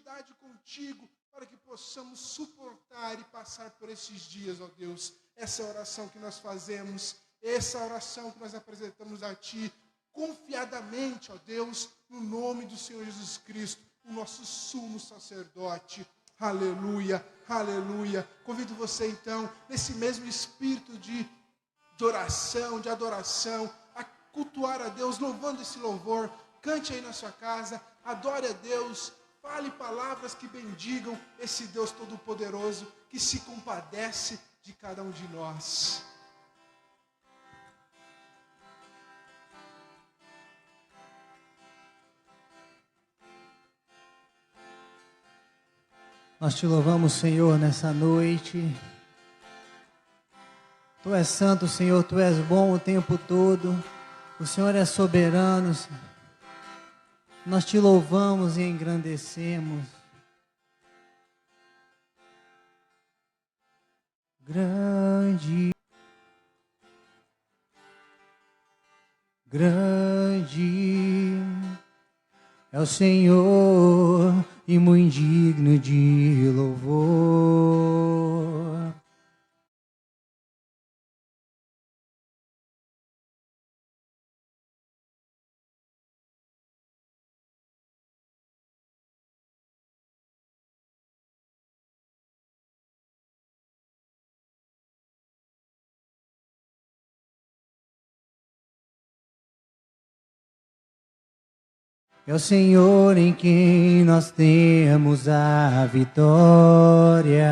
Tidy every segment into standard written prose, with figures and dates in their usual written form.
intimidade contigo, para que possamos suportar e passar por esses dias, ó Deus. Essa é a oração que nós fazemos, essa é a oração que nós apresentamos a Ti, confiadamente, ó Deus, no nome do Senhor Jesus Cristo, o nosso sumo sacerdote. Aleluia, aleluia. Convido você então, nesse mesmo espírito de oração, de adoração, a cultuar a Deus, louvando esse louvor. Cante aí na sua casa, adore a Deus, fale palavras que bendigam esse Deus Todo-Poderoso, que se compadece de cada um de nós. Nós te louvamos, Senhor, nessa noite. Tu és santo, Senhor, Tu és bom o tempo todo. O Senhor é soberano, Senhor. Nós te louvamos e engrandecemos. Grande, grande é o Senhor e muito digno de louvor. É o Senhor em quem nós temos a vitória,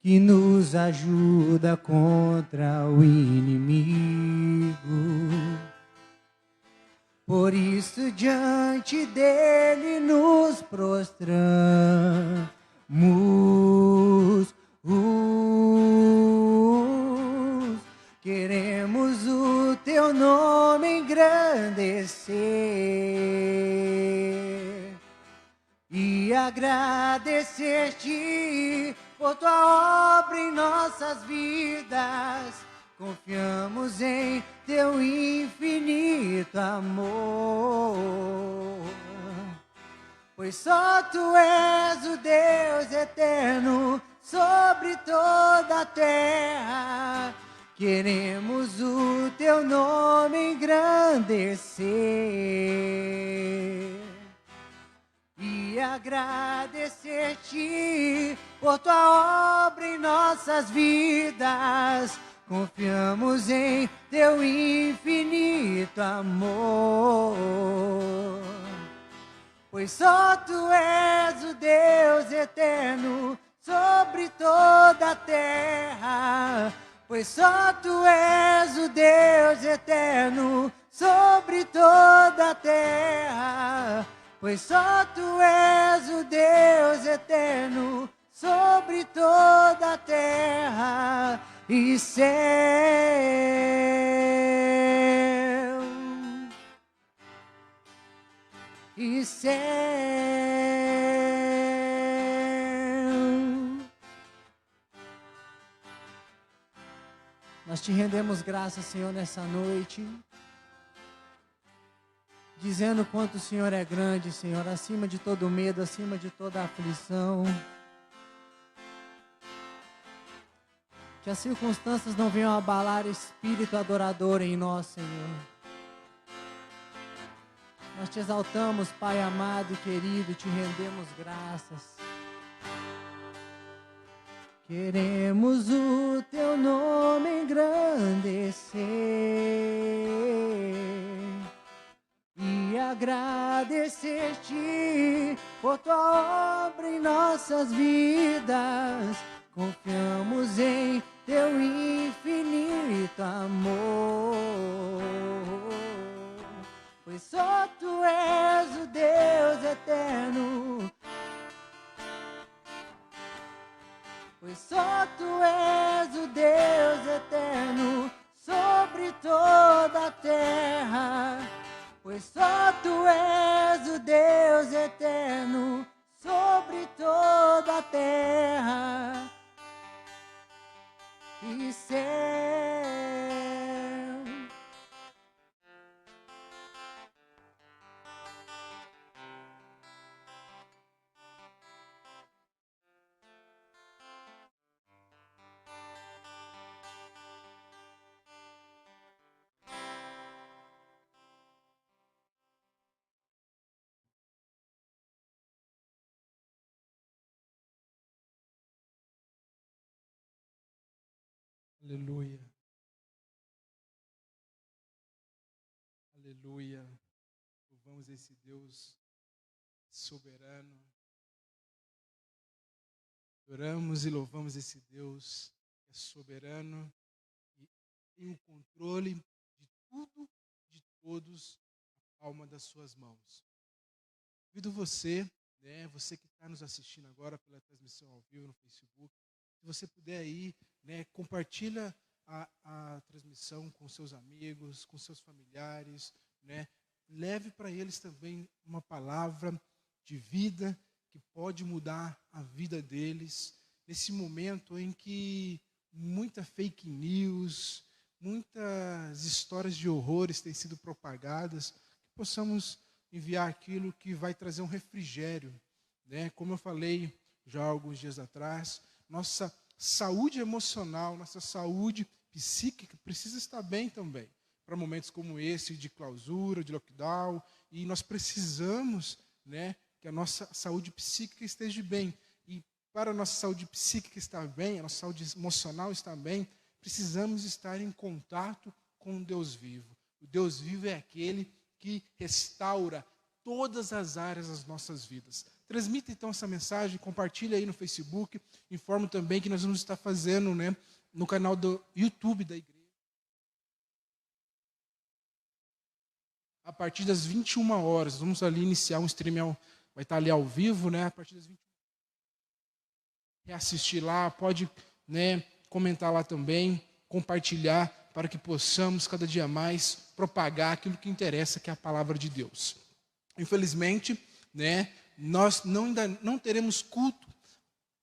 que nos ajuda contra o inimigo. Por isso diante dele nos prostramos, queremos o teu nome engrandecer e agradecer-te por tua obra em nossas vidas. Confiamos em teu infinito amor, pois só tu és o Deus eterno sobre toda a terra. Queremos o teu nome engrandecer e agradecer-te por tua obra em nossas vidas. Confiamos em teu infinito amor, pois só tu és o Deus eterno sobre toda a terra. Pois só tu és o Deus eterno sobre toda a terra. Pois só tu és o Deus eterno sobre toda a terra e céu. E céu. Nós te rendemos graças, Senhor, nessa noite, dizendo quanto o Senhor é grande, Senhor, acima de todo medo, acima de toda aflição. Que as circunstâncias não venham abalar o espírito adorador em nós, Senhor. Nós te exaltamos, Pai amado e querido, te rendemos graças. Queremos o teu nome engrandecer e agradecer-te por tua obra em nossas vidas. Confiamos em teu infinito amor, pois só tu és o Deus eterno. Pois só tu és o Deus eterno sobre toda a terra. Pois só tu és o Deus eterno sobre toda a terra e céu. Aleluia. Aleluia. Louvamos esse Deus soberano. Adoramos e louvamos esse Deus que é soberano e tem o controle de tudo, de todos, na palma das suas mãos. Convido você, né, você que está nos assistindo agora pela transmissão ao vivo no Facebook, se você puder aí, né, compartilha a transmissão com seus amigos, com seus familiares, né, leve para eles também uma palavra de vida que pode mudar a vida deles, nesse momento em que muita fake news, muitas histórias de horrores têm sido propagadas, que possamos enviar aquilo que vai trazer um refrigério, né? Como eu falei já há alguns dias atrás, nossa saúde emocional, nossa saúde psíquica precisa estar bem também, para momentos como esse de clausura, de lockdown, e nós precisamos, né, que a nossa saúde psíquica esteja bem. E para a nossa saúde psíquica estar bem, a nossa saúde emocional estar bem, precisamos estar em contato com o Deus vivo. O Deus vivo é aquele que restaura todas as áreas das nossas vidas. Transmita então essa mensagem, compartilha aí no Facebook, informo também que nós vamos estar fazendo, né, no canal do YouTube da igreja. A partir das 21 horas, vamos ali iniciar um stream, vai estar ali ao vivo, né? A partir das 21 horas. Reassistir lá, pode, né, comentar lá também, compartilhar, para que possamos cada dia mais propagar aquilo que interessa, que é a palavra de Deus. Infelizmente, né, nós ainda não teremos culto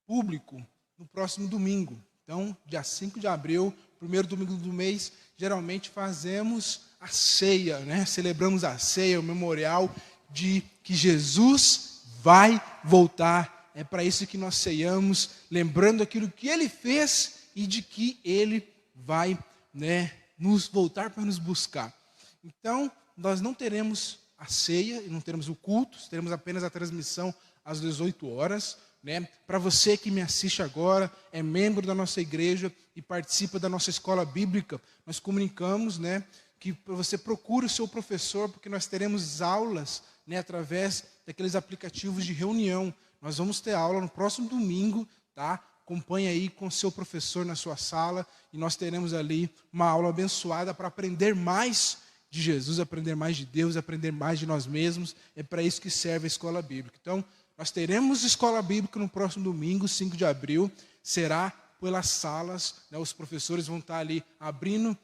público no próximo domingo. Então, dia 5 de abril, primeiro domingo do mês, geralmente fazemos a ceia, né? Celebramos a ceia, o memorial de que Jesus vai voltar. É para isso que nós ceiamos, lembrando aquilo que Ele fez e de que Ele vai, né, nos voltar para nos buscar. Então, nós não teremos a ceia, não teremos o culto, teremos apenas a transmissão às 18 horas. Né? Para você que me assiste agora, é membro da nossa igreja e participa da nossa escola bíblica, nós comunicamos, né, que você procure o seu professor, porque nós teremos aulas, né, através daqueles aplicativos de reunião. Nós vamos ter aula no próximo domingo, tá? Acompanhe aí com o seu professor na sua sala e nós teremos ali uma aula abençoada para aprender mais de Jesus, aprender mais de Deus, aprender mais de nós mesmos. É para isso que serve a escola bíblica. Então, nós teremos escola bíblica no próximo domingo, 5 de abril, será pelas salas, né, os professores vão estar ali abrindo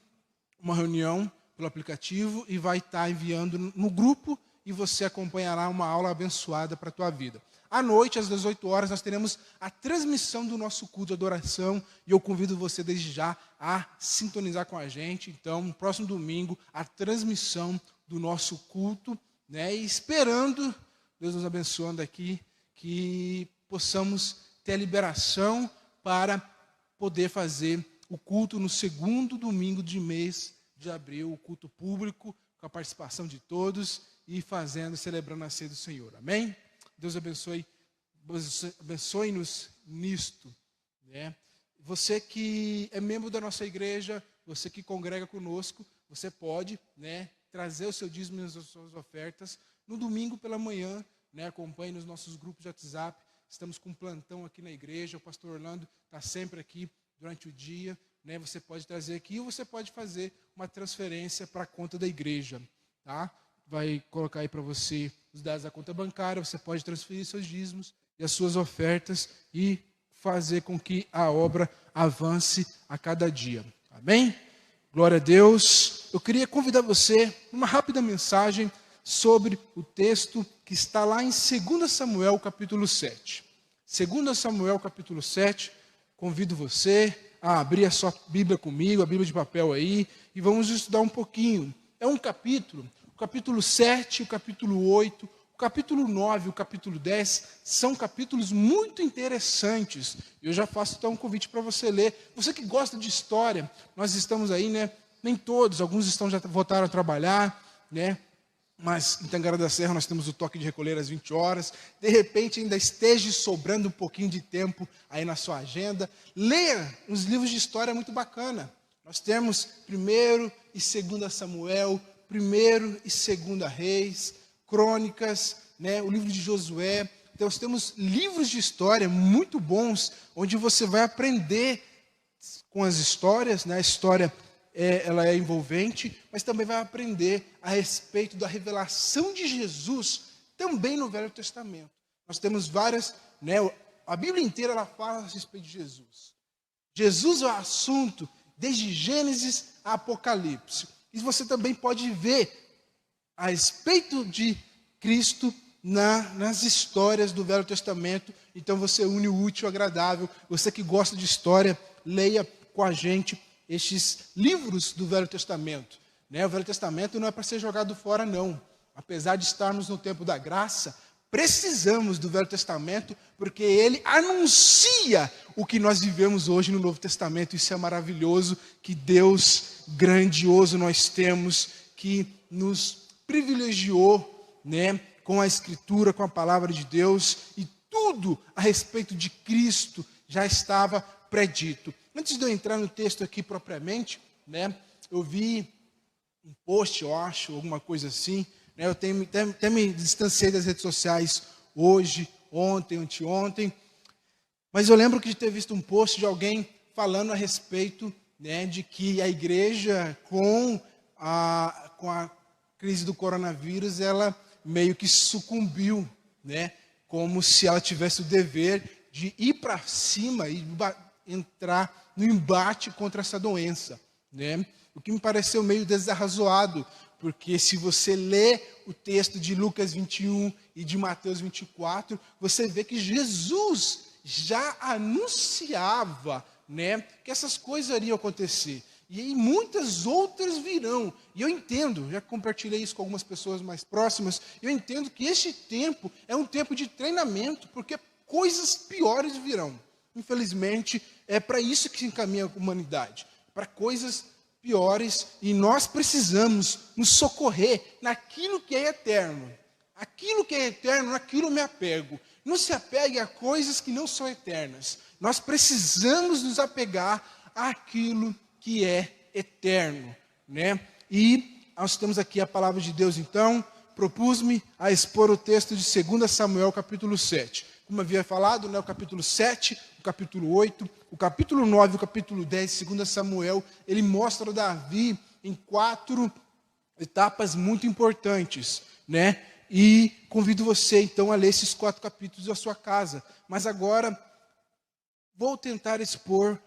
uma reunião pelo aplicativo e vai estar enviando no grupo e você acompanhará uma aula abençoada para a tua vida. À noite, às 18 horas, nós teremos a transmissão do nosso culto de adoração e eu convido você desde já a sintonizar com a gente. Então, no próximo domingo, a transmissão do nosso culto, né, e esperando, Deus nos abençoando aqui, que possamos ter a liberação para poder fazer o culto no segundo domingo de mês de abril, o culto público, com a participação de todos e celebrando a ceia do Senhor. Amém? Deus abençoe-nos nisto. Né? Você que é membro da nossa igreja, você que congrega conosco, você pode, né, trazer o seu dízimo e as suas ofertas no domingo pela manhã. Né, acompanhe nos nossos grupos de WhatsApp, estamos com um plantão aqui na igreja, o pastor Orlando está sempre aqui durante o dia, né, você pode trazer aqui ou você pode fazer uma transferência para a conta da igreja, tá? Vai colocar aí para você os dados da conta bancária, você pode transferir seus dízimos e as suas ofertas e fazer com que a obra avance a cada dia, amém? Glória a Deus. Eu queria convidar você, uma rápida mensagem sobre o texto que está lá em 2 Samuel, capítulo 7. 2 Samuel, capítulo 7, convido você a abrir a sua Bíblia comigo, a Bíblia de papel aí, e vamos estudar um pouquinho. É um capítulo, o capítulo 7, o capítulo 8, o capítulo 9, o capítulo 10, são capítulos muito interessantes. Eu já faço então um convite para você ler. Você que gosta de história, nós estamos aí, né? Nem todos, alguns já voltaram a trabalhar, né? Mas em Tangará da Serra nós temos o toque de recolher às 20 horas. De repente ainda esteja sobrando um pouquinho de tempo aí na sua agenda. Leia uns livros de história muito bacana. Nós temos 1 e 2 Samuel, 1 e 2 Reis, Crônicas, né, o livro de Josué. Então, nós temos livros de história muito bons, onde você vai aprender com as histórias, né? A história ela é envolvente, mas também vai aprender a respeito da revelação de Jesus, também no Velho Testamento. Nós temos várias, né? A Bíblia inteira ela fala a respeito de Jesus. Jesus é o assunto desde Gênesis a Apocalipse. E você também pode ver a respeito de Cristo nas histórias do Velho Testamento. Então você une o útil ao agradável. Você que gosta de história, leia com a gente estes livros do Velho Testamento. Né? O Velho Testamento não é para ser jogado fora, não. Apesar de estarmos no tempo da graça, precisamos do Velho Testamento, porque ele anuncia o que nós vivemos hoje no Novo Testamento. Isso é maravilhoso, que Deus grandioso nós temos, que nos privilegiou, né, com a Escritura, com a Palavra de Deus, e tudo a respeito de Cristo já estava predito. Antes de eu entrar no texto aqui propriamente, né, eu vi um post, eu acho, alguma coisa assim, né, eu até me distanciei das redes sociais hoje, ontem, anteontem, mas eu lembro de ter visto um post de alguém falando a respeito, né, de que a igreja, com a crise do coronavírus, ela meio que sucumbiu, né, como se ela tivesse o dever de ir para cima e entrar no embate contra essa doença, né? O que me pareceu meio desarrazoado, porque se você lê o texto de Lucas 21 e de Mateus 24, você vê que Jesus já anunciava, né, que essas coisas iriam acontecer. E muitas outras virão. E eu entendo, já compartilhei isso com algumas pessoas mais próximas, eu entendo que este tempo é um tempo de treinamento, porque coisas piores virão. Infelizmente, é para isso que se encaminha a humanidade, para coisas piores, e nós precisamos nos socorrer naquilo que é eterno. Aquilo que é eterno, naquilo eu me apego. Não se apegue a coisas que não são eternas. Nós precisamos nos apegar àquilo que é eterno, né? E nós temos aqui a palavra de Deus, então, propus-me a expor o texto de 2 Samuel, capítulo 7. Como havia falado, né, o capítulo 7, o capítulo 8, o capítulo 9, o capítulo 10, 2 Samuel, ele mostra Davi em 4 etapas muito importantes, né? E convido você, então, a ler esses 4 capítulos à sua casa. Mas agora, vou tentar expor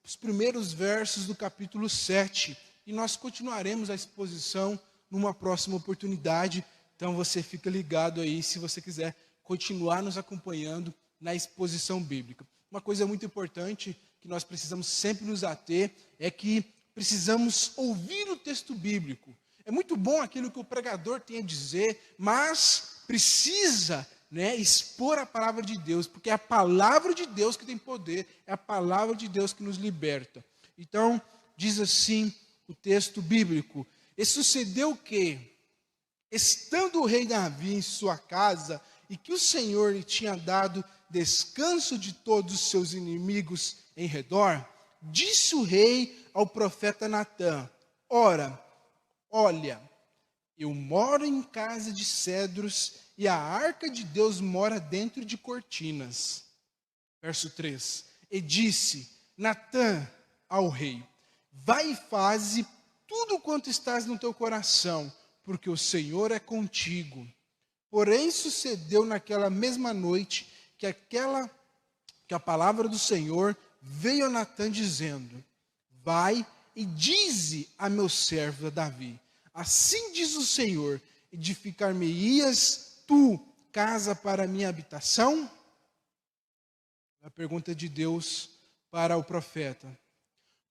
os primeiros versos do capítulo 7. E nós continuaremos a exposição numa próxima oportunidade. Então, você fica ligado aí, se você quiser continuar nos acompanhando na exposição bíblica. Uma coisa muito importante que nós precisamos sempre nos ater é que precisamos ouvir o texto bíblico. É muito bom aquilo que o pregador tem a dizer, mas precisa, né, expor a palavra de Deus, porque é a palavra de Deus que tem poder, é a palavra de Deus que nos liberta. Então, diz assim o texto bíblico: e sucedeu que, estando o rei Davi em sua casa, e que o Senhor lhe tinha dado descanso de todos os seus inimigos em redor, disse o rei ao profeta Natã: ora, olha, eu moro em casa de cedros e a arca de Deus mora dentro de cortinas. Verso 3. E disse Natã ao rei: vai e faze tudo quanto estás no teu coração, porque o Senhor é contigo. Porém sucedeu naquela mesma noite que a palavra do Senhor veio a Natã dizendo: vai e dize a meu servo Davi: assim diz o Senhor, edificar-me-ias tu casa para minha habitação? A pergunta de Deus para o profeta.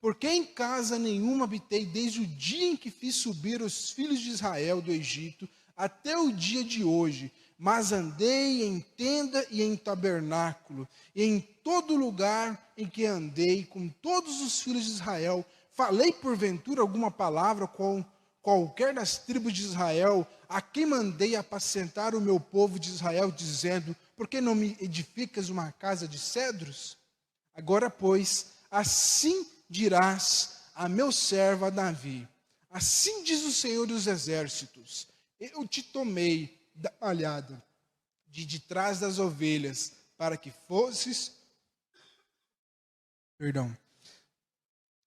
Porque em casa nenhuma habitei desde o dia em que fiz subir os filhos de Israel do Egito até o dia de hoje, mas andei em tenda e em tabernáculo, e em todo lugar em que andei com todos os filhos de Israel, falei porventura alguma palavra com qualquer das tribos de Israel, a quem mandei apacentar o meu povo de Israel, dizendo: por que não me edificas uma casa de cedros? Agora, pois, assim dirás a meu servo a Davi: assim diz o Senhor dos Exércitos, eu te tomei da malhada de trás das ovelhas, para que fosses...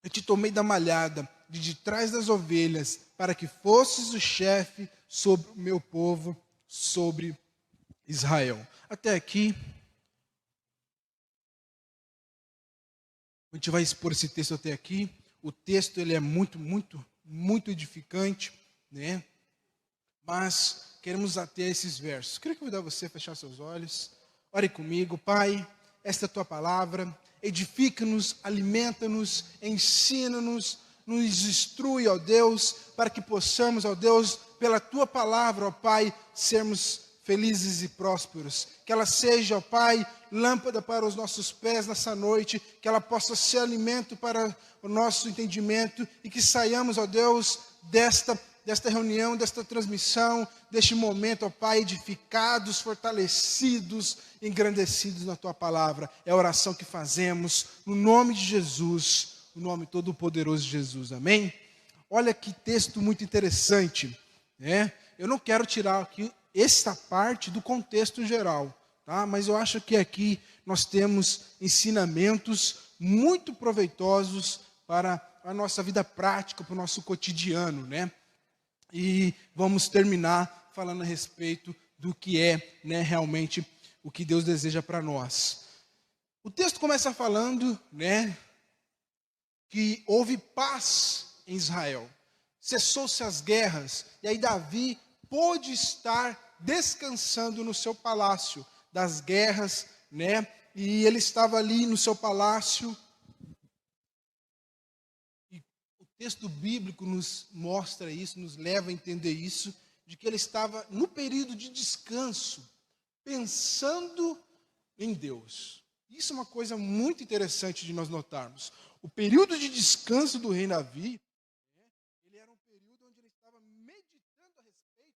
Eu te tomei da malhada de trás das ovelhas, para que fosses o chefe sobre o meu povo, sobre Israel. Até aqui, a gente vai expor esse texto até aqui. O texto ele é muito edificante, né? Mas queremos até esses versos. Queria convidar você a fechar seus olhos. Ore comigo. Pai, esta é a tua palavra. Edifica-nos, alimenta-nos, ensina-nos, nos instrui, ó Deus, para que possamos, ó Deus, pela tua palavra, ó Pai, sermos felizes e prósperos. Que ela seja, ó Pai, lâmpada para os nossos pés nessa noite, que ela possa ser alimento para o nosso entendimento e que saiamos, ó Deus, desta reunião, desta transmissão, deste momento, ó Pai, edificados, fortalecidos, engrandecidos na tua palavra. É a oração que fazemos no nome de Jesus, no nome todo-poderoso de Jesus. Amém? Olha que texto muito interessante, né? Eu não quero tirar aqui esta parte do contexto geral, tá? Mas eu acho que aqui nós temos ensinamentos muito proveitosos para a nossa vida prática, para o nosso cotidiano, né? E vamos terminar falando a respeito do que é, né, realmente o que Deus deseja para nós. O texto começa falando, né, que houve paz em Israel. Cessou-se as guerras, e aí Davi pôde estar descansando no seu palácio das guerras, né? E ele estava ali no seu palácio. E o texto bíblico nos mostra isso, nos leva a entender isso, de que ele estava no período de descanso, pensando em Deus. Isso é uma coisa muito interessante de nós notarmos. O período de descanso do rei Davi, ele era um período onde ele estava meditando a respeito de Deus.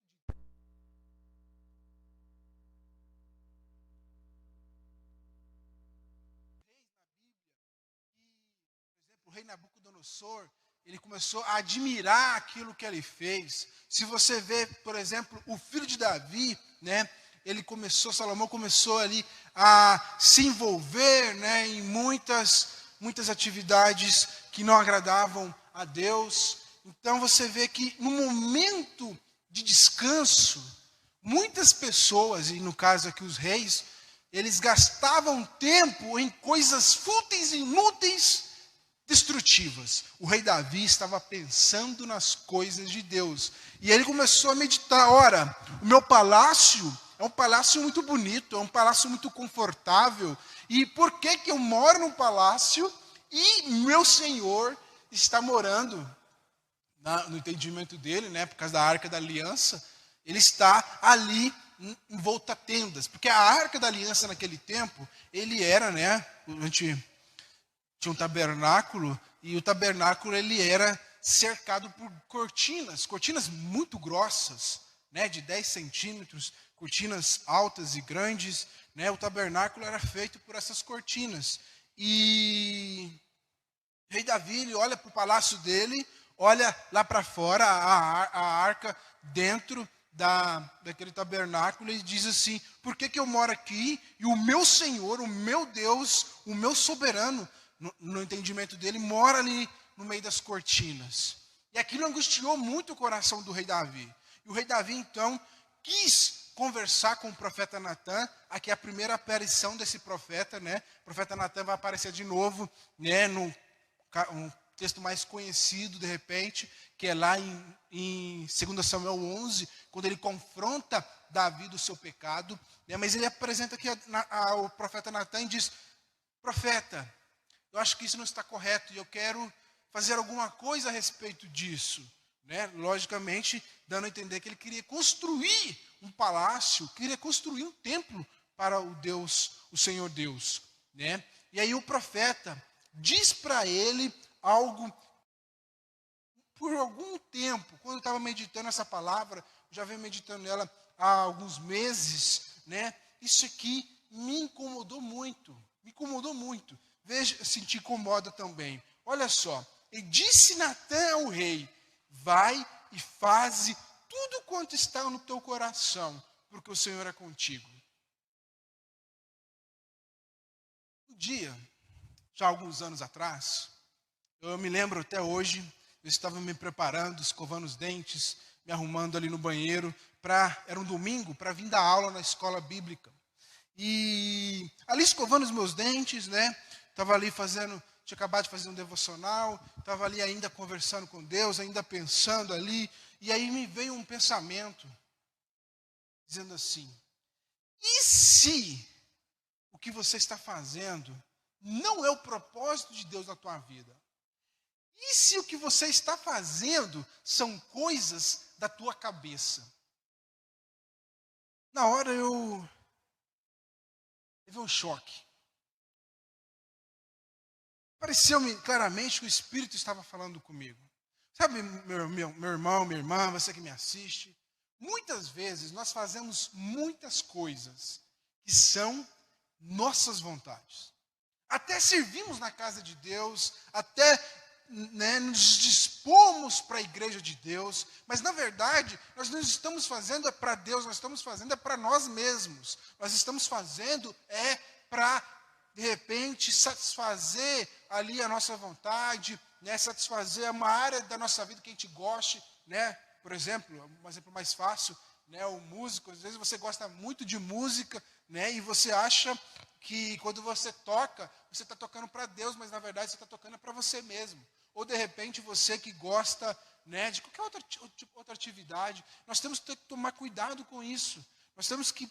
O rei Nabucodonosor, ele começou a admirar aquilo que ele fez. Se você vê, por exemplo, o filho de Davi, né, Salomão começou ali a se envolver, né, em muitas atividades que não agradavam a Deus. Então você vê que no momento de descanso, muitas pessoas, e no caso aqui os reis, eles gastavam tempo em coisas fúteis e inúteis, destrutivas. O rei Davi estava pensando nas coisas de Deus. E ele começou a meditar: ora, o meu palácio é um palácio muito bonito, é um palácio muito confortável. E por que eu moro num palácio e meu Senhor está morando, no entendimento dele, né, por causa da Arca da Aliança, ele está ali em volta a tendas. Porque a Arca da Aliança naquele tempo, ele era, né, a gente tinha um tabernáculo, e o tabernáculo ele era cercado por cortinas muito grossas, né, de 10 centímetros, cortinas altas e grandes, né. O tabernáculo era feito por essas cortinas. E o rei Davi, ele olha para o palácio dele, olha lá para fora, a arca dentro daquele tabernáculo, e diz assim: por que eu moro aqui e o meu Senhor, o meu Deus, o meu soberano, no entendimento dele, mora ali no meio das cortinas? E aquilo angustiou muito o coração do rei Davi. E o rei Davi, então, quis conversar com o profeta Natã. Aqui é a primeira aparição desse profeta, né? O profeta Natã vai aparecer de novo, né, um texto mais conhecido, de repente, que é lá em 2 Samuel 11, quando ele confronta Davi do seu pecado, né? Mas ele apresenta aqui o profeta Natã e diz: profeta, eu acho que isso não está correto e eu quero fazer alguma coisa a respeito disso, né? Logicamente, dando a entender que ele queria construir um palácio, queria construir um templo para o Deus, o Senhor Deus, né? E aí o profeta diz para ele algo. Por algum tempo, quando eu estava meditando essa palavra, já venho meditando ela há alguns meses, né? Isso aqui me incomodou muito, Veja se te incomoda também. Olha só, E disse Natã ao rei: vai e faze tudo quanto está no teu coração, porque o Senhor é contigo. Um dia, já há alguns anos atrás, eu me lembro até hoje, eu estava me preparando, escovando os dentes, me arrumando ali no banheiro, era um domingo, para vir dar aula na escola bíblica. E ali escovando os meus dentes, né? Estava ali tinha acabado de fazer um devocional, estava ali ainda conversando com Deus, ainda pensando ali, e aí me veio um pensamento, dizendo assim: e se o que você está fazendo não é o propósito de Deus na tua vida? E se o que você está fazendo são coisas da tua cabeça? Na hora eu teve um choque. Pareceu-me claramente que o Espírito estava falando comigo. Sabe, meu irmão, minha irmã, você que me assiste, muitas vezes nós fazemos muitas coisas que são nossas vontades. Até servimos na casa de Deus, até nos dispomos para a igreja de Deus, mas na verdade nós não estamos fazendo para Deus, nós estamos fazendo para nós mesmos. Nós estamos fazendo para, de repente, satisfazer ali a nossa vontade, né, satisfazer uma área da nossa vida que a gente goste, né? Por exemplo, um exemplo mais fácil, né, o músico, às vezes você gosta muito de música, né, e você acha que quando você toca, você está tocando para Deus, mas na verdade você está tocando para você mesmo. Ou de repente você que gosta, né, de qualquer outra atividade, nós temos que tomar cuidado com isso. Nós temos que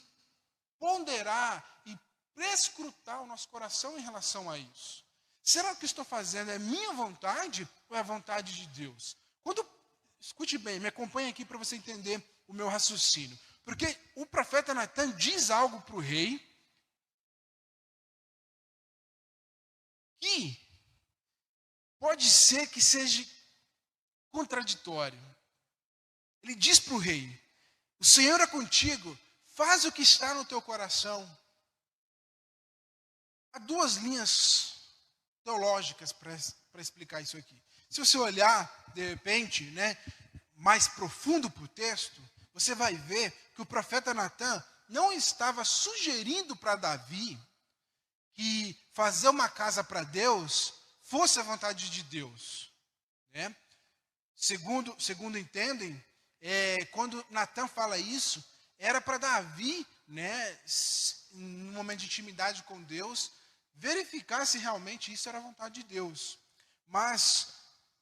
ponderar e prescrutar o nosso coração em relação a isso. Será que o que estou fazendo é minha vontade ou é a vontade de Deus? Escute bem, me acompanhe aqui para você entender o meu raciocínio. Porque o profeta Natã diz algo para o rei que pode ser que seja contraditório. Ele diz para o rei: o Senhor é contigo, faz o que está no teu coração. Há duas linhas teológicas para explicar isso aqui. Se você olhar, de repente, né, mais profundo para o texto, você vai ver que o profeta Natã não estava sugerindo para Davi que fazer uma casa para Deus fosse a vontade de Deus, né? Segundo entendem, quando Natã fala isso, era para Davi, né, no momento de intimidade com Deus, verificar se realmente isso era a vontade de Deus. Mas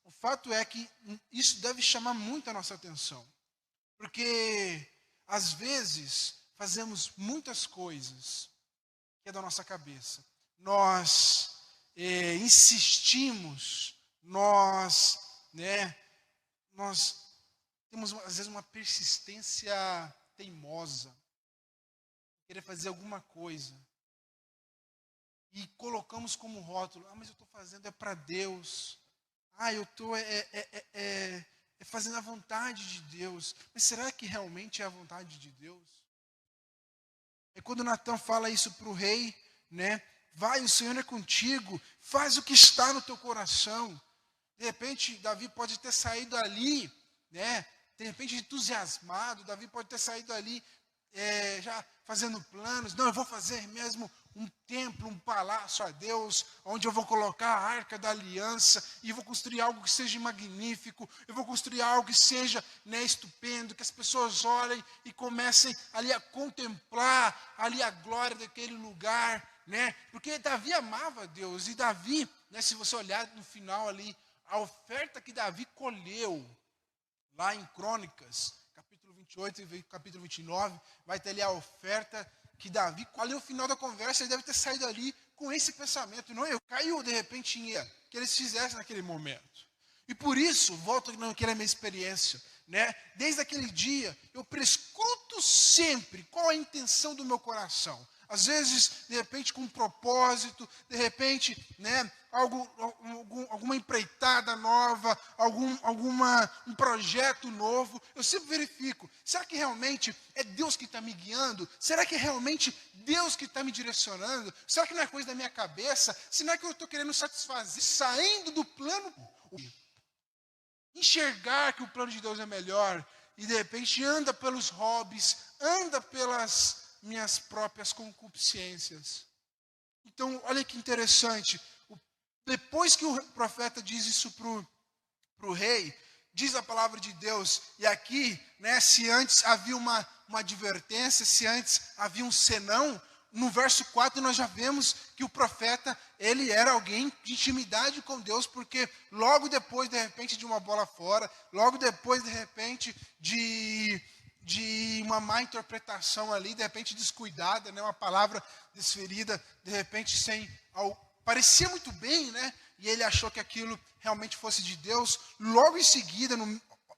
o fato é que isso deve chamar muito a nossa atenção, porque às vezes fazemos muitas coisas que é da nossa cabeça. Nós insistimos, nós temos às vezes uma persistência teimosa, querer fazer alguma coisa, e colocamos como rótulo: mas eu estou fazendo é para Deus, eu estou fazendo a vontade de Deus. Mas será que realmente é a vontade de Deus? É quando Natã fala isso para o rei, né? Vai, o Senhor é contigo, faz o que está no teu coração. De repente, Davi pode ter saído ali, né? De repente, entusiasmado, Davi pode ter saído ali já fazendo planos. Não, eu vou fazer mesmo um templo, um palácio a Deus, onde eu vou colocar a arca da aliança, e vou construir algo que seja magnífico, eu vou construir algo que seja, né, estupendo, que as pessoas olhem e comecem ali a contemplar ali a glória daquele lugar, né? Porque Davi amava Deus, e Davi, né, se você olhar no final ali, a oferta que Davi colheu, lá em Crônicas, capítulo 28 e capítulo 29, vai ter ali a oferta que Davi, ali no final da conversa, ele deve ter saído ali com esse pensamento: não, eu caiu de repente em erro, que eles fizessem naquele momento. E por isso, volto naquela minha experiência, né? Desde aquele dia, eu prescruto sempre qual é a intenção do meu coração. às vezes, de repente, com um propósito, de repente, né, alguma empreitada nova, um projeto novo, eu sempre verifico, será que realmente é Deus que está me guiando? Será que é realmente Deus que está me direcionando? Será que não é coisa da minha cabeça? Se não é que eu estou querendo satisfazer, saindo do plano, enxergar que o plano de Deus é melhor, e de repente anda pelos hobbies, anda pelas minhas próprias concupiscências. Então, olha que interessante, depois que o profeta diz isso para o rei, diz a palavra de Deus, e aqui, né, se antes havia uma advertência, se antes havia um senão, no verso 4 nós já vemos que o profeta, ele era alguém de intimidade com Deus, porque logo depois, de repente, de uma bola fora, logo depois, de repente, de uma má interpretação ali, de repente descuidada, né, uma palavra desferida, de repente parecia muito bem, né, e ele achou que aquilo realmente fosse de Deus, logo em seguida,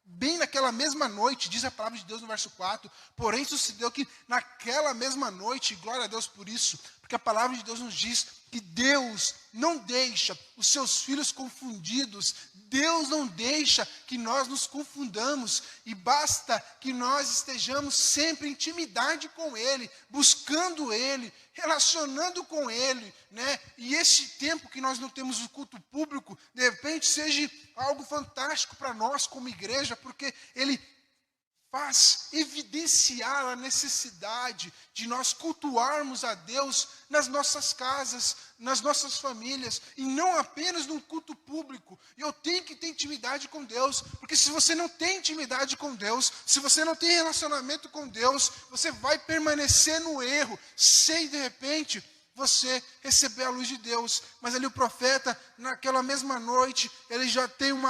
bem naquela mesma noite, diz a palavra de Deus no verso 4, porém sucedeu que naquela mesma noite, glória a Deus por isso, porque a palavra de Deus nos diz que Deus não deixa os seus filhos confundidos, Deus não deixa que nós nos confundamos, e basta que nós estejamos sempre em intimidade com Ele, buscando Ele, relacionando com Ele, né? E esse tempo que nós não temos o culto público, de repente seja algo fantástico para nós como igreja, porque Ele faz evidenciar a necessidade de nós cultuarmos a Deus nas nossas casas, nas nossas famílias, e não apenas num culto público. E eu tenho que ter intimidade com Deus, porque se você não tem intimidade com Deus, se você não tem relacionamento com Deus, você vai permanecer no erro, sem de repente você receber a luz de Deus. Mas ali o profeta, naquela mesma noite, ele já tem um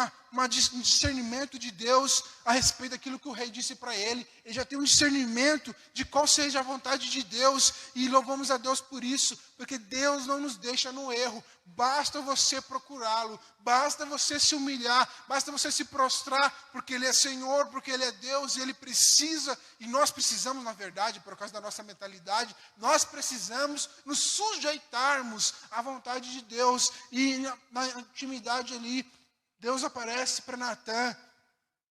discernimento de Deus a respeito daquilo que o rei disse para ele. Ele já tem um discernimento de qual seja a vontade de Deus, e louvamos a Deus por isso, porque Deus não nos deixa no erro. Basta você procurá-lo, basta você se humilhar, basta você se prostrar, porque Ele é Senhor, porque Ele é Deus, e Ele precisa, e nós precisamos, na verdade, por causa da nossa mentalidade, nós precisamos nos sujeitarmos à vontade de Deus. E na intimidade ali, Deus aparece para Natã,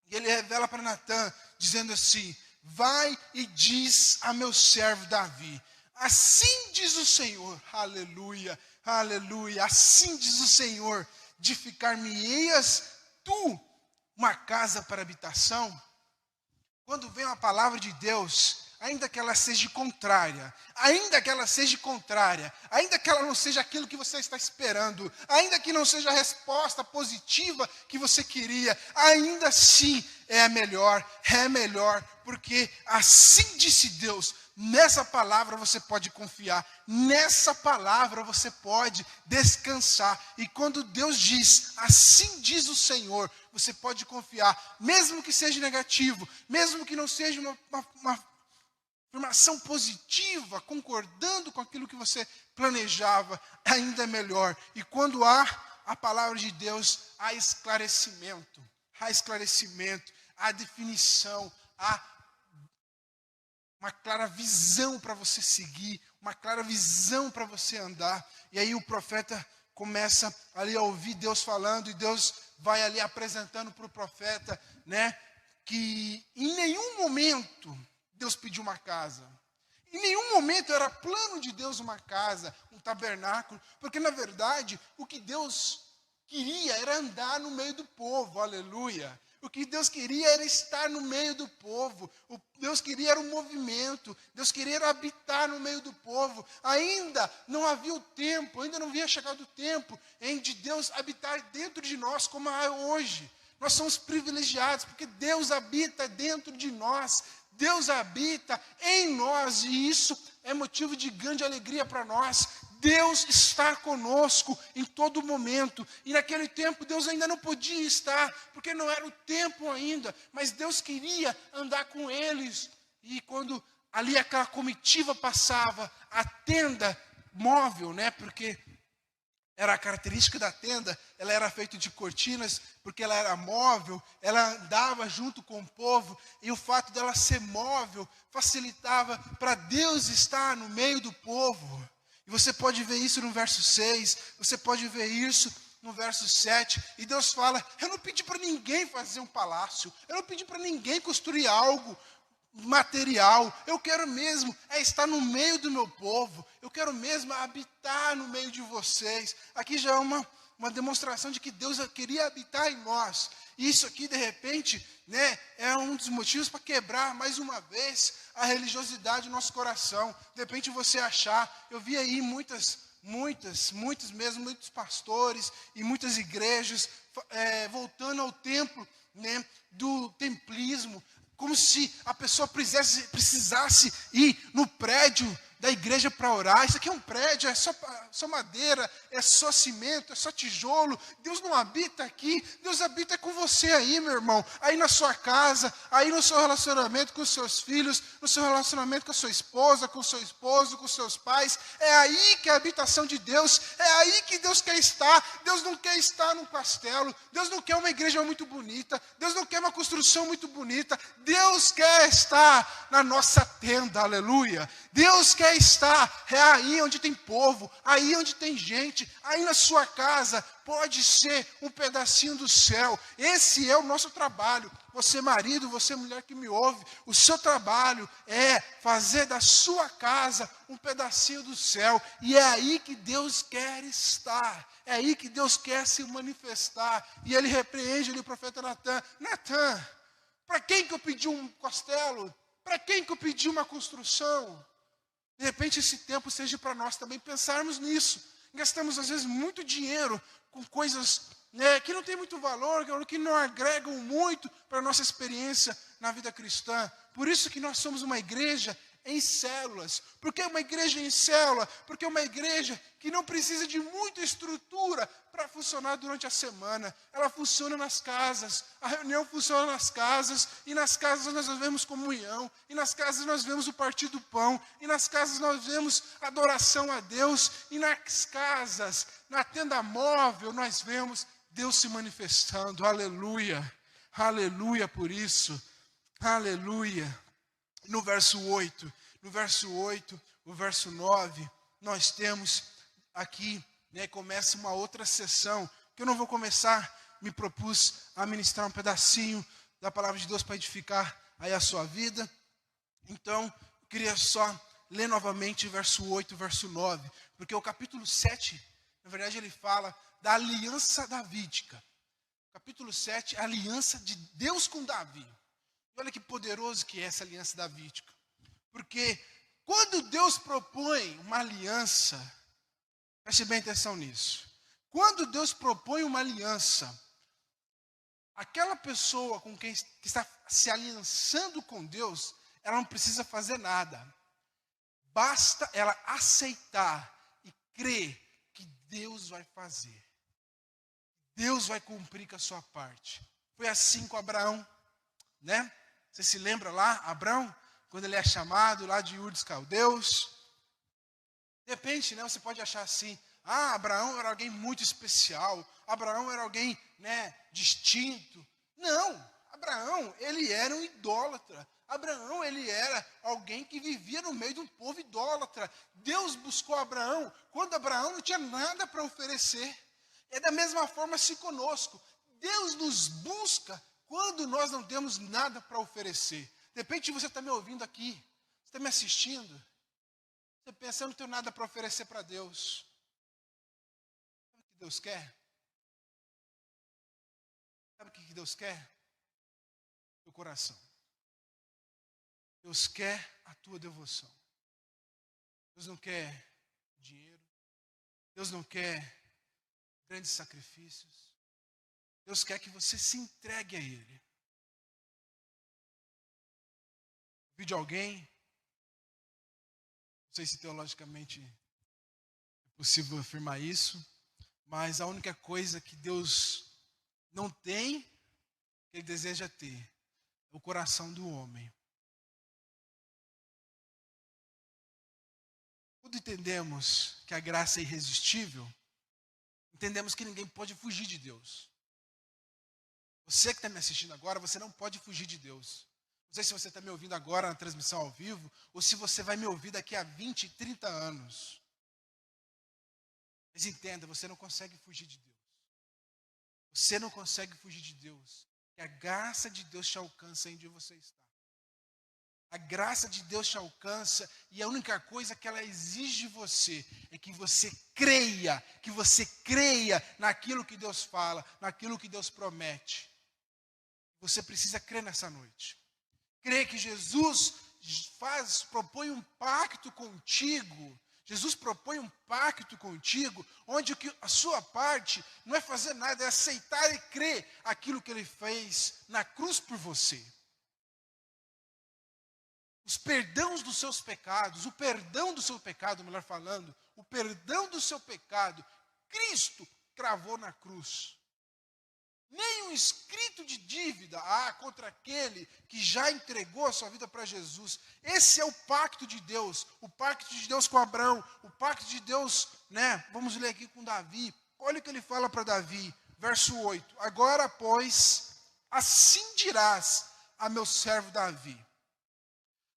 e Ele revela para Natã, dizendo assim: vai e diz a meu servo Davi, assim diz o Senhor, aleluia, aleluia, assim diz o Senhor, edificar-me-eias tu uma casa para habitação. Quando vem uma palavra de Deus, ainda que ela seja contrária, ainda que ela não seja aquilo que você está esperando, ainda que não seja a resposta positiva que você queria, ainda assim é melhor, porque assim disse Deus. Nessa palavra você pode confiar, nessa palavra você pode descansar, e quando Deus diz, assim diz o Senhor, você pode confiar, mesmo que seja negativo, mesmo que não seja uma afirmação positiva, concordando com aquilo que você planejava, ainda é melhor. E quando há a palavra de Deus, há esclarecimento, há definição, há uma clara visão para você seguir, uma clara visão para você andar. E aí o profeta começa ali a ouvir Deus falando, e Deus vai ali apresentando para o profeta, né, que em nenhum momento Deus pediu uma casa. Em nenhum momento era plano de Deus uma casa, um tabernáculo, porque na verdade o que Deus queria era andar no meio do povo, aleluia. O que Deus queria era estar no meio do povo. O Deus queria era um movimento. Deus queria era habitar no meio do povo. Ainda não havia o tempo, ainda não havia chegado o tempo em de Deus habitar dentro de nós como é hoje. Nós somos privilegiados porque Deus habita dentro de nós. Deus habita em nós, e isso é motivo de grande alegria para nós. Deus está conosco em todo momento. E naquele tempo Deus ainda não podia estar, porque não era o tempo ainda. Mas Deus queria andar com eles. E quando ali aquela comitiva passava, a tenda móvel, né? Porque era a característica da tenda, ela era feita de cortinas, porque ela era móvel, ela andava junto com o povo, e o fato dela ser móvel facilitava para Deus estar no meio do povo. E você pode ver isso no verso 6, você pode ver isso no verso 7, e Deus fala: eu não pedi para ninguém fazer um palácio, eu não pedi para ninguém construir algo material, eu quero mesmo estar no meio do meu povo, eu quero mesmo habitar no meio de vocês. Aqui já é uma demonstração de que Deus queria habitar em nós. E isso aqui, de repente, né, é um dos motivos para quebrar mais uma vez a religiosidade do nosso coração. De repente você achar, eu vi aí muitos pastores e muitas igrejas voltando ao templo, né, do templismo, como se a pessoa precisasse ir no prédio da igreja para orar. Isso aqui é um prédio, é só madeira, é só cimento, é só tijolo. Deus não habita aqui, Deus habita com você aí, meu irmão. Aí na sua casa, aí no seu relacionamento com os seus filhos, no seu relacionamento com a sua esposa, com o seu esposo, com os seus pais. É aí que é a habitação de Deus, é aí que Deus quer estar. Deus não quer estar num castelo, Deus não quer uma igreja muito bonita, Deus não quer uma construção muito bonita. Deus quer estar na nossa tenda, aleluia. Deus quer estar aí onde tem povo, aí onde tem gente, aí na sua casa, pode ser um pedacinho do céu. Esse é o nosso trabalho. Você marido, você mulher que me ouve, o seu trabalho é fazer da sua casa um pedacinho do céu. E é aí que Deus quer estar, é aí que Deus quer se manifestar. E ele repreende ali o profeta Natan: Natan, para quem que eu pedi um castelo? Para quem que eu pedi uma construção? De repente esse tempo seja para nós também pensarmos nisso. Gastamos às vezes muito dinheiro com coisas, né, que não tem muito valor, que não agregam muito para a nossa experiência na vida cristã. Por isso que nós somos uma igreja em células. Por que uma igreja em célula? Porque é uma igreja que não precisa de muita estrutura para funcionar durante a semana. Ela funciona nas casas, a reunião funciona nas casas, e nas casas nós vemos comunhão, e nas casas nós vemos o partir do pão, e nas casas nós vemos adoração a Deus, e nas casas, na tenda móvel, nós vemos Deus se manifestando. Aleluia, aleluia por isso, aleluia. No verso 8, o verso 9, nós temos aqui, né, começa uma outra sessão, que eu não vou começar, me propus a ministrar um pedacinho da palavra de Deus para edificar aí a sua vida. Então, eu queria só ler novamente o verso 8, o verso 9, porque o capítulo 7, na verdade, ele fala da aliança davídica. Capítulo 7, a aliança de Deus com Davi. Olha que poderoso que é essa aliança davídica. Porque quando Deus propõe uma aliança, preste bem atenção nisso. Quando Deus propõe uma aliança, aquela pessoa com quem que está se aliançando com Deus, ela não precisa fazer nada. Basta ela aceitar e crer que Deus vai fazer. Deus vai cumprir com a sua parte. Foi assim com Abraão, né? Você se lembra lá, Abraão, quando ele é chamado lá de Ur dos Caldeus? De repente, né, você pode achar assim: Abraão era alguém muito especial, Abraão era alguém, né, distinto. Não, Abraão, ele era um idólatra. Abraão, ele era alguém que vivia no meio de um povo idólatra. Deus buscou Abraão quando Abraão não tinha nada para oferecer. É da mesma forma assim conosco. Deus nos busca quando nós não temos nada para oferecer. De repente você está me ouvindo aqui, você está me assistindo, você pensa: eu não tenho nada para oferecer para Deus. Sabe o que Deus quer? Sabe o que Deus quer? Teu coração. Deus quer a tua devoção. Deus não quer dinheiro. Deus não quer grandes sacrifícios. Deus quer que você se entregue a Ele. Ouvi de alguém, não sei se teologicamente é possível afirmar isso, mas a única coisa que Deus não tem, que Ele deseja ter, é o coração do homem. Quando entendemos que a graça é irresistível, entendemos que ninguém pode fugir de Deus. Você que está me assistindo agora, você não pode fugir de Deus. Não sei se você está me ouvindo agora na transmissão ao vivo, ou se você vai me ouvir daqui a 20, 30 anos. Mas entenda, você não consegue fugir de Deus. Você não consegue fugir de Deus. E a graça de Deus te alcança onde você está. A graça de Deus te alcança e a única coisa que ela exige de você é que você creia naquilo que Deus fala, naquilo que Deus promete. Você precisa crer nessa noite. Crer que Jesus propõe um pacto contigo. Jesus propõe um pacto contigo, onde a sua parte não é fazer nada, é aceitar e crer aquilo que Ele fez na cruz por você. Os perdões dos seus pecados, o perdão do seu pecado, melhor falando, o perdão do seu pecado, Cristo cravou na cruz. Nem um escrito de dívida há contra aquele que já entregou a sua vida para Jesus. Esse é o pacto de Deus com Abraão, o pacto de Deus, vamos ler aqui com Davi. Olha o que ele fala para Davi, verso 8. Agora, pois, assim dirás a meu servo Davi.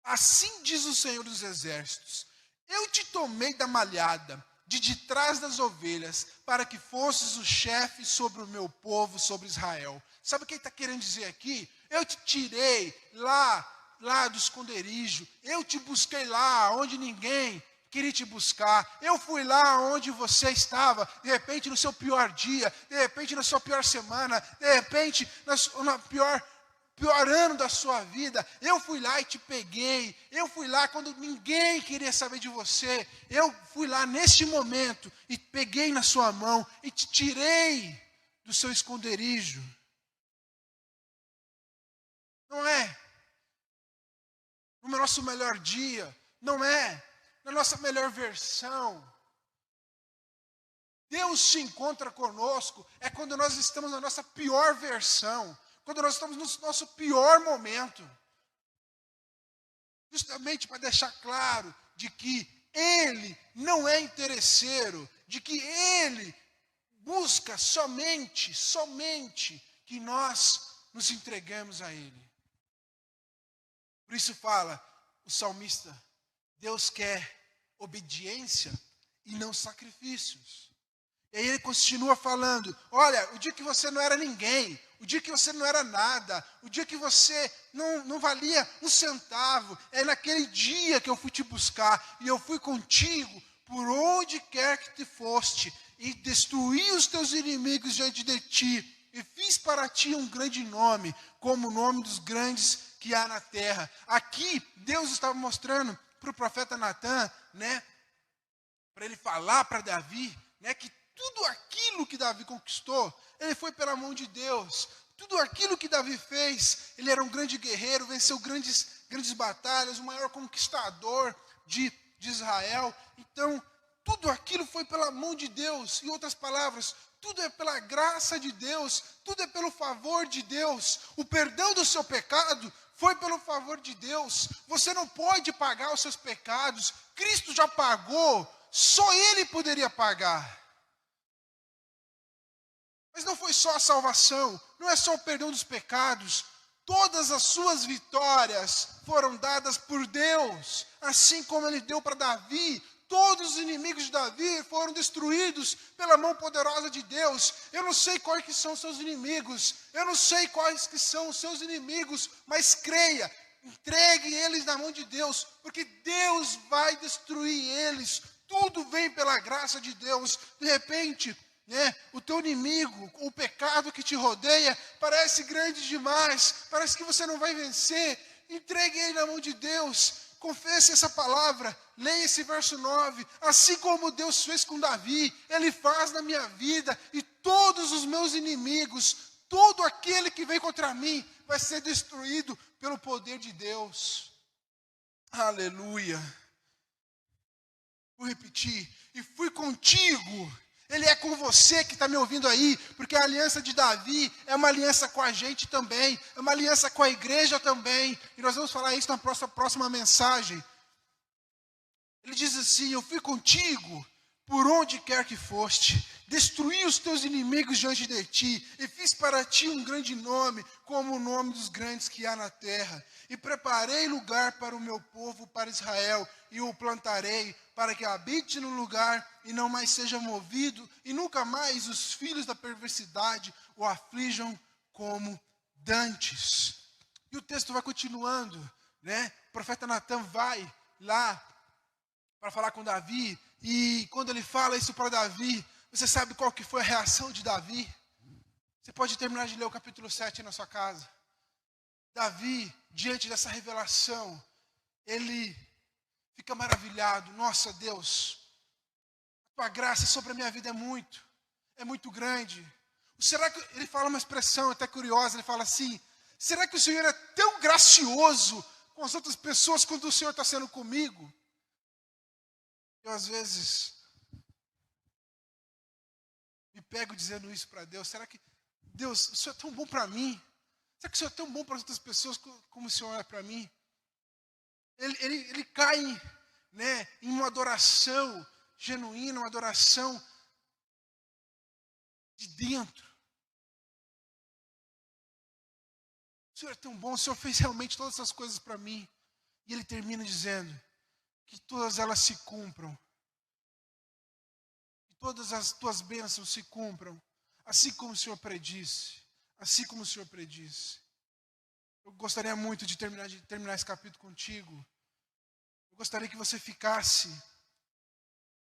Assim diz o Senhor dos Exércitos, eu te tomei da malhada, de trás das ovelhas, para que fosses o chefe sobre o meu povo, sobre Israel. Sabe o que ele está querendo dizer aqui? Eu te tirei lá do esconderijo, eu te busquei lá onde ninguém queria te buscar, eu fui lá onde você estava, de repente no seu pior dia, de repente na sua pior semana, de repente na pior ano da sua vida, eu fui lá e te peguei, eu fui lá quando ninguém queria saber de você, eu fui lá neste momento e peguei na sua mão e te tirei do seu esconderijo. Não é no nosso melhor dia, não é na nossa melhor versão. Deus se encontra conosco é quando nós estamos na nossa pior versão, quando nós estamos no nosso pior momento. Justamente para deixar claro de que Ele não é interesseiro, de que Ele busca somente que nós nos entregamos a Ele. Por isso fala o salmista, Deus quer obediência e não sacrifícios. E aí ele continua falando, olha, o dia que você não era ninguém, o dia que você não era nada, o dia que você não valia um centavo, é naquele dia que eu fui te buscar, e eu fui contigo por onde quer que te foste, e destruí os teus inimigos diante de ti, e fiz para ti um grande nome, como o nome dos grandes que há na terra. Aqui, Deus estava mostrando para o profeta Natan, para ele falar para Davi, que tudo aquilo que Davi conquistou, ele foi pela mão de Deus. Tudo aquilo que Davi fez, ele era um grande guerreiro, venceu grandes batalhas, o maior conquistador de Israel. Então, tudo aquilo foi pela mão de Deus. Em outras palavras, tudo é pela graça de Deus, tudo é pelo favor de Deus. O perdão do seu pecado foi pelo favor de Deus. Você não pode pagar os seus pecados. Cristo já pagou, só Ele poderia pagar. Mas não foi só a salvação, não é só o perdão dos pecados. Todas as suas vitórias foram dadas por Deus. Assim como Ele deu para Davi, todos os inimigos de Davi foram destruídos pela mão poderosa de Deus. Eu não sei quais que são os seus inimigos, eu não sei quais que são os seus inimigos, mas creia, entregue eles na mão de Deus, porque Deus vai destruir eles. Tudo vem pela graça de Deus. De repente, o teu inimigo, o pecado que te rodeia, parece grande demais, parece que você não vai vencer. Entregue ele na mão de Deus, confesse essa palavra, leia esse verso 9. Assim como Deus fez com Davi, Ele faz na minha vida, e todos os meus inimigos, todo aquele que vem contra mim, vai ser destruído pelo poder de Deus. Aleluia. Vou repetir, e fui contigo. Ele é com você que está me ouvindo aí, porque a aliança de Davi é uma aliança com a gente também, é uma aliança com a igreja também, e nós vamos falar isso na próxima mensagem. Ele diz assim, eu fui contigo por onde quer que foste, destruí os teus inimigos diante de ti, e fiz para ti um grande nome, como o nome dos grandes que há na terra. E preparei lugar para o meu povo, para Israel, e o plantarei, para que habite no lugar, e não mais seja movido, e nunca mais os filhos da perversidade o aflijam como dantes. E o texto vai continuando, né? O profeta Natan vai lá para falar com Davi, e quando ele fala isso para Davi, você sabe qual que foi a reação de Davi? Você pode terminar de ler o capítulo 7 aí na sua casa. Davi, diante dessa revelação, ele fica maravilhado. Nossa, Deus, a tua graça sobre a minha vida é muito grande. Será que, ele fala uma expressão até curiosa, ele fala assim, será que o Senhor é tão gracioso com as outras pessoas quando o Senhor está sendo comigo? Eu, às vezes, me pego dizendo isso para Deus. Será que, Deus, o Senhor é tão bom para mim? Será que o Senhor é tão bom para as outras pessoas como o Senhor é para mim? Ele cai, né, em uma adoração genuína, uma adoração de dentro. O Senhor é tão bom, o Senhor fez realmente todas essas coisas para mim. E ele termina dizendo que todas elas se cumpram. Que todas as tuas bênçãos se cumpram. Assim como o Senhor predisse. Assim como o Senhor predisse. Eu gostaria muito de terminar esse capítulo contigo. Eu gostaria que você ficasse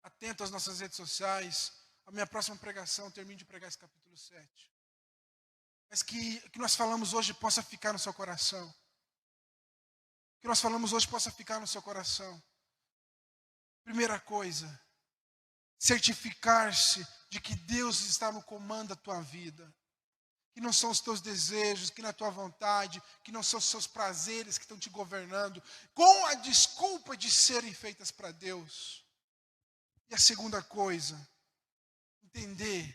atento às nossas redes sociais. A minha próxima pregação, eu termino de pregar esse capítulo 7. Mas que o que nós falamos hoje possa ficar no seu coração. O que nós falamos hoje possa ficar no seu coração. Primeira coisa, certificar-se de que Deus está no comando da tua vida. Que não são os teus desejos, que não é a tua vontade, que não são os seus prazeres que estão te governando, com a desculpa de serem feitas para Deus. E a segunda coisa, entender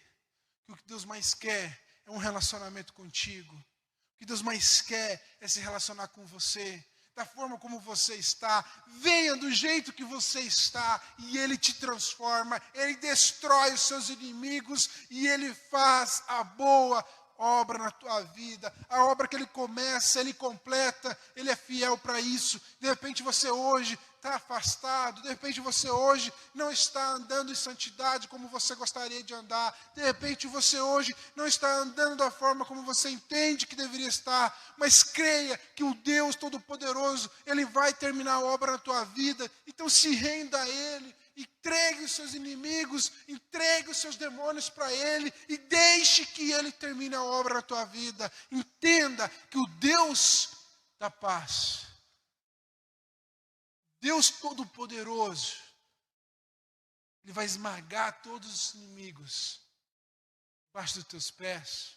que o que Deus mais quer é um relacionamento contigo. O que Deus mais quer é se relacionar com você, da forma como você está. Venha do jeito que você está e Ele te transforma, Ele destrói os seus inimigos e Ele faz a boa obra na tua vida. A obra que Ele começa, Ele completa, Ele é fiel para isso. De repente você hoje está afastado, de repente você hoje não está andando em santidade como você gostaria de andar, de repente você hoje não está andando da forma como você entende que deveria estar, mas creia que o Deus Todo-Poderoso, Ele vai terminar a obra na tua vida. Então se renda a Ele, entregue os seus inimigos, entregue os seus demônios para Ele e deixe que Ele termine a obra na tua vida. Entenda que o Deus da paz, Deus Todo-Poderoso, Ele vai esmagar todos os inimigos debaixo dos teus pés.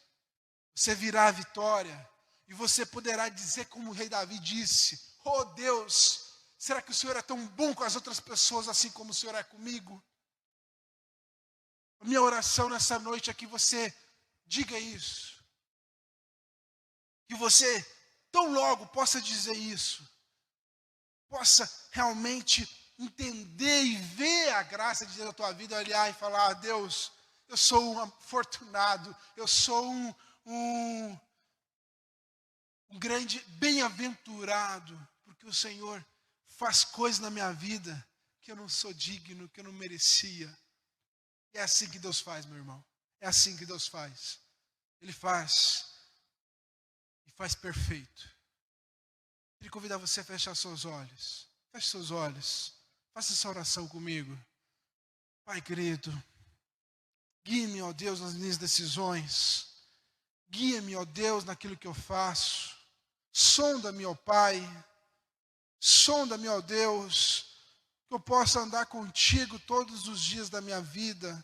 Você virá a vitória e você poderá dizer como o rei Davi disse: oh Deus, será que o Senhor é tão bom com as outras pessoas assim como o Senhor é comigo? A minha oração nessa noite é que você diga isso. Que você tão logo possa dizer isso. Possa realmente entender e ver a graça de Deus na tua vida, olhar e falar: ah, Deus, eu sou um afortunado, eu sou um grande bem-aventurado, porque o Senhor faz coisas na minha vida que eu não sou digno, que eu não merecia. É assim que Deus faz, meu irmão. É assim que Deus faz. Ele faz e faz perfeito. Queria convidar você a fechar seus olhos. Feche seus olhos. Faça essa oração comigo. Pai querido, guie-me, ó Deus, nas minhas decisões. Guia-me, ó Deus, naquilo que eu faço. Sonda-me, ó Pai. Sonda-me, ó Deus, que eu possa andar contigo todos os dias da minha vida.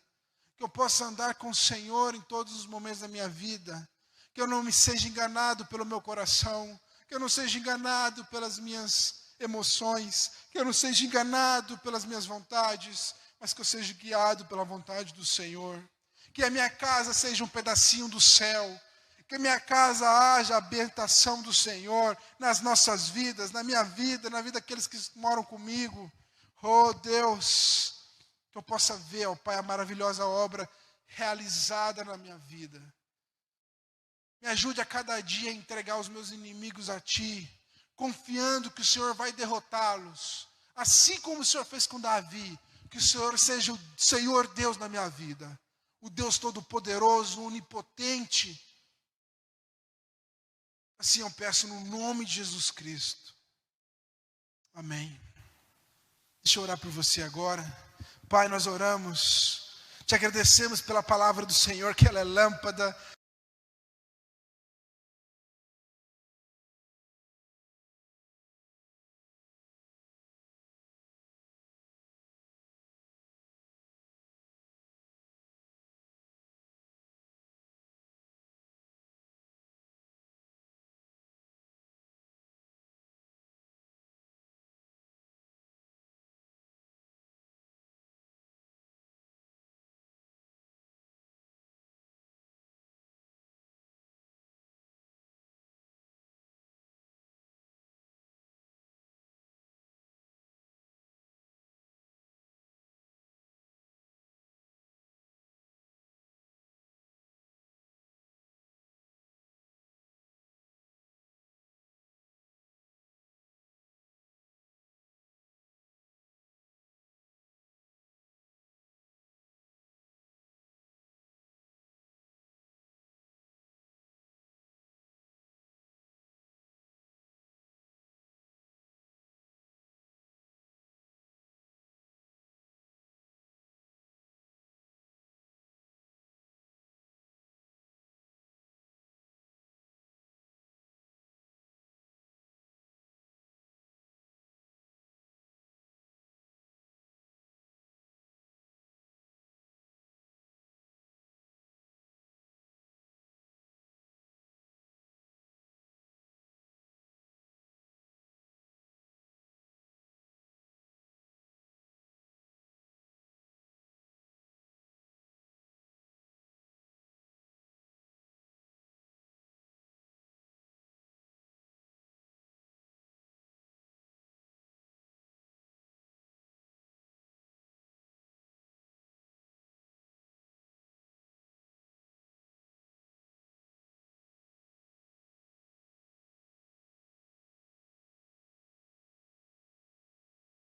Que eu possa andar com o Senhor em todos os momentos da minha vida. Que eu não me seja enganado pelo meu coração. Que eu não seja enganado pelas minhas emoções, que eu não seja enganado pelas minhas vontades, mas que eu seja guiado pela vontade do Senhor. Que a minha casa seja um pedacinho do céu, que a minha casa haja a habitação do Senhor nas nossas vidas, na minha vida, na vida daqueles que moram comigo. Oh Deus, Que eu possa ver, ó Pai, a maravilhosa obra realizada na minha vida. Me ajude a cada dia a entregar os meus inimigos a Ti, confiando que o Senhor vai derrotá-los. Assim como o Senhor fez com Davi, que o Senhor seja o Senhor Deus na minha vida. O Deus Todo-Poderoso, Onipotente. Assim eu peço no nome de Jesus Cristo. Amém. Deixa eu orar por você agora. Pai, nós oramos. Te agradecemos pela palavra do Senhor, que ela é lâmpada